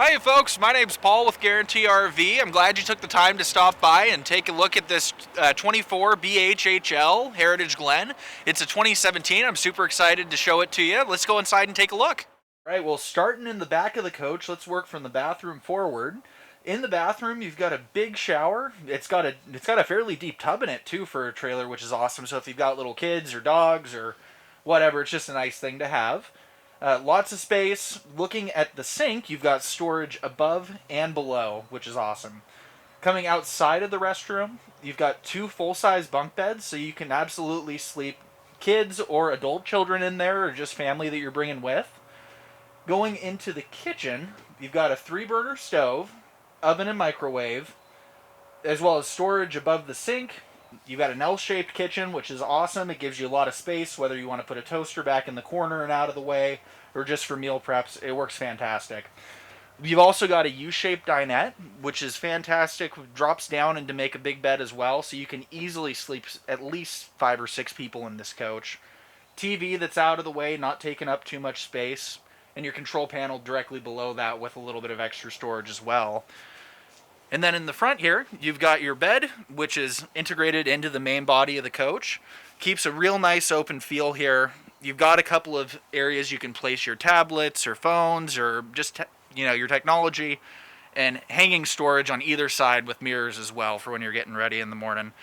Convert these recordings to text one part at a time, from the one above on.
Hi folks, my name's Paul with Guaranty RV. I'm glad you took the time to stop by and take a look at this 24 BHHL Heritage Glen. It's a 2017. I'm super excited to show it to you. Let's go inside and take a look. All right, well, starting in the back of the coach, let's work from the bathroom forward. In the bathroom, you've got a big shower. It's got a fairly deep tub in it too for a trailer, which is awesome. So if you've got little kids or dogs or whatever, it's just a nice thing to have. Lots of space. Looking at the sink, you've got storage above and below, which is awesome. Coming outside of the restroom, you've got two full-size bunk beds, so you can absolutely sleep kids or adult children in there, or just family that you're bringing with. Going into the kitchen, you've got a 3-burner stove, oven and microwave, as well as storage above the sink. You've got an L-shaped kitchen, which is awesome. It gives you a lot of space, whether you want to put a toaster back in the corner and out of the way, or just for meal preps. It works fantastic. You've also got a U-shaped dinette, which is fantastic. Drops down and to make a big bed as well, so you can easily sleep at least 5 or 6 people in this coach. TV that's out of the way, not taking up too much space, and your control panel directly below that with a little bit of extra storage as well. And then in the front here, you've got your bed, which is integrated into the main body of the coach. Keeps a real nice open feel here. You've got a couple of areas you can place your tablets or phones or just your technology, and hanging storage on either side with mirrors as well for when you're getting ready in the morning.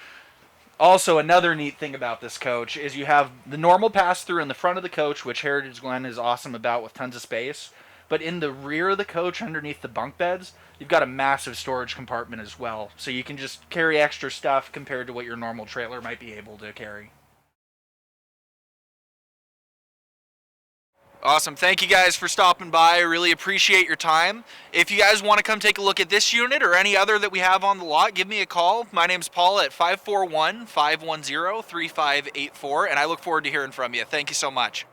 Also, another neat thing about this coach is you have the normal pass-through in the front of the coach, which Heritage Glen is awesome about with tons of space. But in the rear of the coach, underneath the bunk beds, you've got a massive storage compartment as well. So you can just carry extra stuff compared to what your normal trailer might be able to carry. Awesome. Thank you guys for stopping by. I really appreciate your time. If you guys want to come take a look at this unit or any other that we have on the lot, give me a call. My name's Paul at 541-510-3584, and I look forward to hearing from you. Thank you so much.